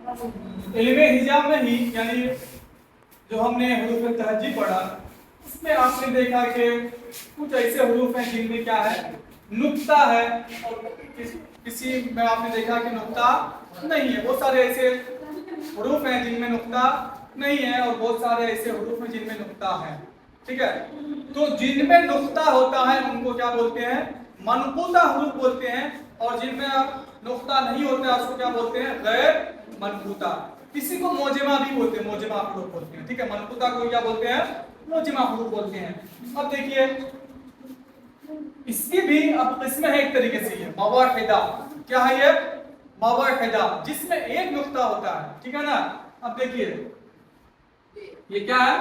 इल्म हिजाब में ही यानी जो हमने हुरूफ तहज्जी पढ़ा उसमें आपने देखा कि कुछ ऐसे हुरूफ हैं जिनमें क्या है नुक्ता है और किसी में आपने देखा कि नुक्ता नहीं है। बहुत सारे ऐसे हुरूफ हैं जिनमें नुक्ता नहीं है और बहुत सारे ऐसे हुरूफ हैं जिनमें नुक्ता है। ठीक है, तो जिनमें नुक्ता होता है उनको क्या बोलते हैं? मनकूता हुरूफ बोलते हैं, और जिनमें नुक्ता नहीं होता है उसको क्या बोलते हैं? गैर मनकूता। किसी को मोजमा भी बोलते हैं, मोजमा हुरूफ बोलते हैं। ठीक है, मनकूता को क्या बोलते हैं? मोजमा हुरूफ बोलते हैं। अब देखिए इसकी भी अब किस्में है एक तरीके से, ये मवाहिदा। क्या है ये? मवाहिदा, जिसमें एक नुक्ता होता है। ठीक है ना। अब देखिए ये क्या है?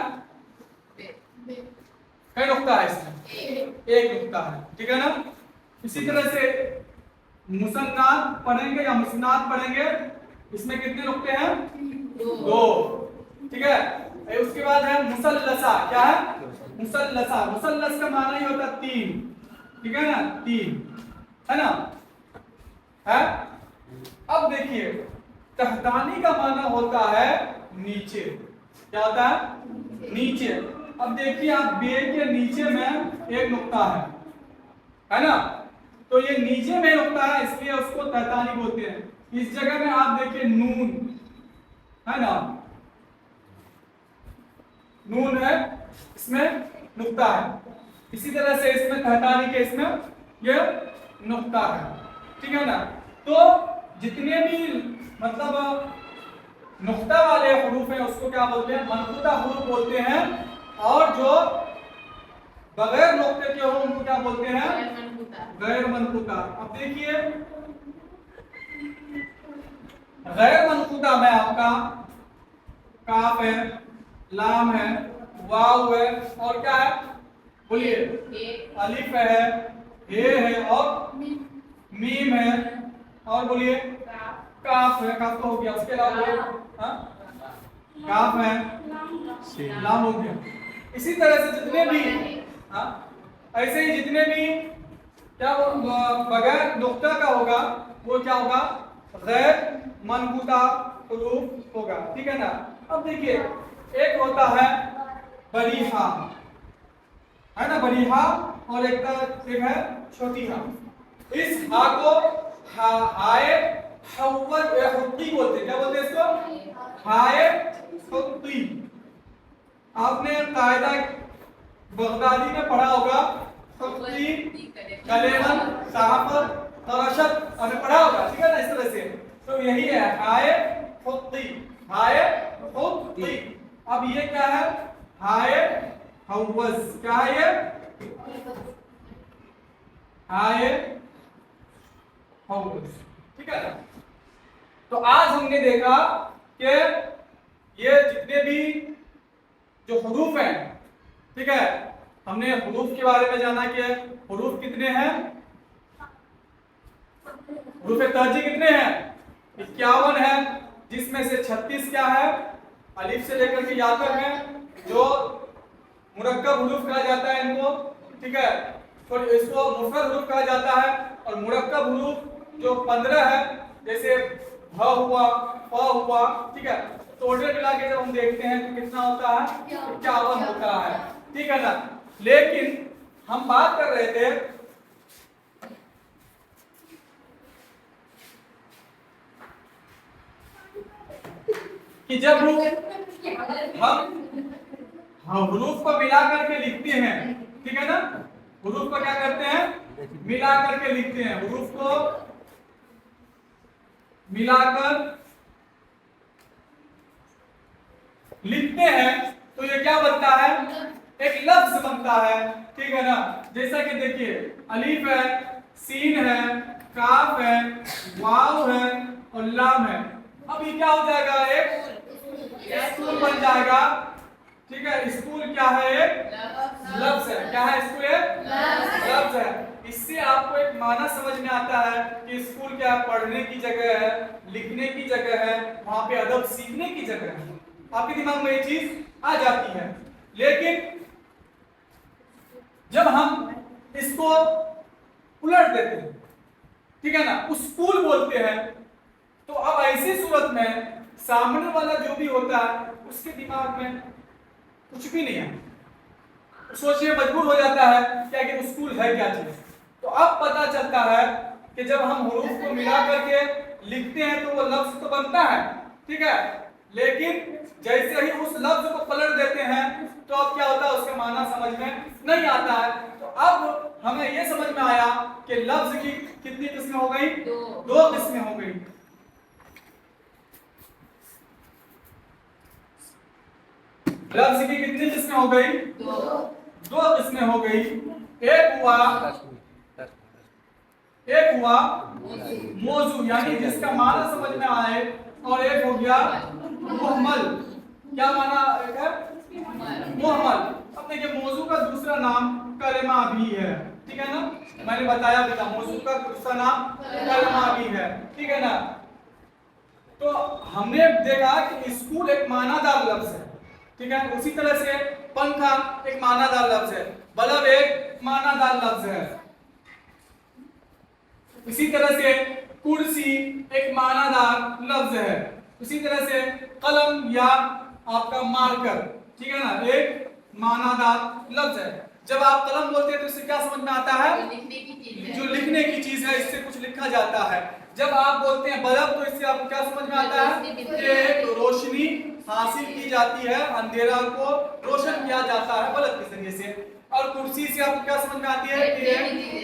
कई नुक्ता है इसमें? एक नुक्ता है। ठीक है ना। इसी तरह से मुसन्नात पढ़ेंगे या मुसन्नात पढ़ेंगे, इसमें कितने नुक्ते हैं? दो। ठीक है, उसके बाद है मुसल्लसा। क्या है? मुसल्लसा। मुसल्लस का माना ही होता है तीन। ठीक है ना, तीन है ना है। अब देखिए तहतानी का माना होता है नीचे। क्या होता है? नीचे। अब देखिए आप बे के नीचे में एक नुक्ता है ना, तो ये नीचे में नुक्ता है इसलिए उसको तहतानी बोलते हैं। इस जगह में आप देखिए नून है ना, नून है, इसमें नुक्ता है। इसी तरह से इसमें तहतानी के इसमें ये नुक्ता है। ठीक है ना। तो जितने भी मतलब नुक्ता वाले हुरूफ हैं उसको क्या बोलते हैं? मनकूता हुरूफ बोलते हैं, और जो बगैर नुक्ते के हो उनको क्या बोलते हैं? गैर मनकूता। अब देखिए गैर मनकूता में आपका काफ है, लाम है, वाव है, और क्या है? बोलिए। अलिफ है, हे है, और मीम है, और बोलिए काफ है। काफ तो हो गया। उसके अलावा बोलिए काफ है, लाम हो गया। इसी तरह से जितने भी ऐसे ही जितने भी क्या बगैर नुक्ता का होगा वो क्या होगा? गैर मनकूता हुरूफ होगा। ठीक है ना। अब देखिए एक होता है बरीहा है ना, बरीहा, और एक है छोटी हा। इस हा को हाय हुत्ती बोलते हैं। क्या बोलते हैं इसको? हाय हुत्ती। आपने कायदा बगदादी में पढ़ा होगा, हुत्ती कलेमन सहाफत तरशत आपने पढ़ा होगा। ठीक है ना, इस तरह से। तो यही है हाय हुत्ती, हाय हुत्ती। अब ये क्या है? हाय हवस। क्या है ये? हाय हवस। ठीक है ना। तो आज हमने देखा कि ये जितने भी जो हुरूफ हैं, ठीक है, हमने हुरूफ के बारे में जाना कि हुरूफ कितने हैं? हुरूफ तहज्जी कितने हैं? 51 है, जिसमें से 36 क्या है? अलिफ से लेकर के या तक है, जो मुरक्कब हुरूफ कहा जाता है इनको। ठीक है, तो इसको मुफरद हुरूफ कहा जाता है। और मुरक्कब हुरूफ जो 15 है, जैसे भ हुआ, फ हुआ। ठीक है, टोटल मिला के जब हम देखते हैं तो कितना होता है? 51 होता है। ठीक है ना। लेकिन हम बात कर रहे थे कि जब हम हुरूफ को मिला करके लिखते हैं, ठीक है ना, हुरूफ को क्या करते हैं? मिला करके लिखते हैं। हुरूफ को मिलाकर लिखते हैं तो ये क्या बनता है? एक लफ्ज बनता है। ठीक है ना। जैसा कि देखिए अलीफ है, सीन है, काफ है, वाव है और लाम है। अब ये क्या हो जाएगा? एक स्कूल बन जाएगा। ठीक है, स्कूल क्या है? एक लफ्ज है। क्या है? स्कूल एक लफ्ज है। इससे आपको एक माना समझ में आता है कि स्कूल क्या है? पढ़ने की जगह है, लिखने की जगह है, वहां पे अदब सीखने की जगह है। आपके दिमाग में ये चीज आ जाती है। लेकिन जब हम इसको उलट देते हैं, ठीक है ना, स्कूल बोलते हैं, तो अब ऐसी सूरत में सामने वाला जो भी होता है उसके दिमाग में कुछ भी नहीं है, सोचने मजबूर हो जाता है कि आखिर स्कूल है क्या चीज। तो अब पता चलता है कि जब हम हरूफ को मिला करके लिखते हैं तो वो लफ्ज तो बनता है, ठीक है, लेकिन जैसे ही उस लफ्ज को पलट देते हैं तो अब क्या होता है, उसका माना समझ में नहीं आता है। तो अब हमें ये समझ में आया कि लफ्ज की कितनी किस्में हो गई, दो किस्में हो गई। लफ्ज की कितनी किस्में हो गई, दो किस्में हो गई। एक हुआ मौजू यानी जिसका माना समझ में आए, और एक हो गया मुहम्मल। क्या माना एक है, मुहम्मल। अब देखिए मौजू का दूसरा नाम कलमा भी है, ठीक है ना, मैंने बताया भी था मौजू का दूसरा नाम कलमा भी है, ठीक है ना। तो हमने देखा कि स्कूल एक मानादार लफ्ज है, ठीक है, उसी तरह से पंखा एक मानादार लफ्ज है, बल्ब एक मानादार लफ्ज है, इसी तरह से कुर्सी एक मानादार लफ्ज है, इसी तरह से कलम या आपका मार्कर, ठीक है ना, एक मानादार लफ्ज है। जब आप कलम बोलते हैं तो इससे क्या समझ में आता है, जो लिखने की चीज है, इससे कुछ लिखा जाता है। जब आप बोलते हैं बल्ब तो इससे आपको क्या समझ में आता है कि रोशनी हासिल की जाती है, अंधेरा को रोशन किया जाता है बल्ब के जरिए से। और कुर्सी से आपको क्या समझ में आती है कि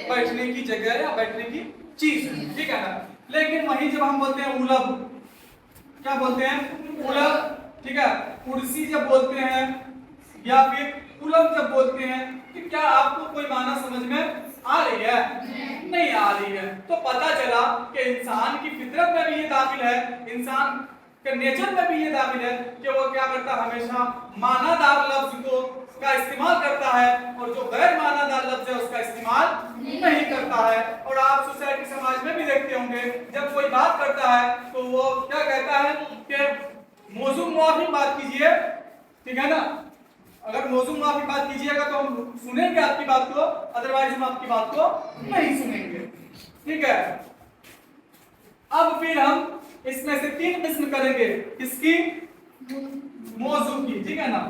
बैठने की जगह या बैठने की चीज है, ठीक है ना। लेकिन वहीं जब हम बोलते हैं उलब, क्या बोलते हैं, उलब, ठीक है, कुर्सी जब बोलते हैं या फिर उलब जब बोलते हैं, कि क्या आपको कोई माना समझ में आ रही है, नहीं आ रही है। तो पता चला कि इंसान की फितरत में भी ये दाखिल है, इंसान के नेचर में भी ये दाखिल है कि वो क्या करता है, हमेशा मानादार लफ्ज को का इस्तेमाल करता है और जो गैर मानादार लफ्ज है उसका इस्तेमाल नहीं करता है। और आप सोसाइटी समाज में भी देखते होंगे जब कोई बात करता है तो वो क्या कहता है कि मौजू मुआफिक बात कीजिए, ठीक है ना, अगर मौजू मुआफिक बात कीजिएगा तो हम सुनेंगे आपकी बात को, अदरवाइज हम आपकी बात को नहीं सुनेंगे, ठीक है। अब फिर हम इसमें से तीन किस्म करेंगे, किसकी, मौजू की, ठीक है ना।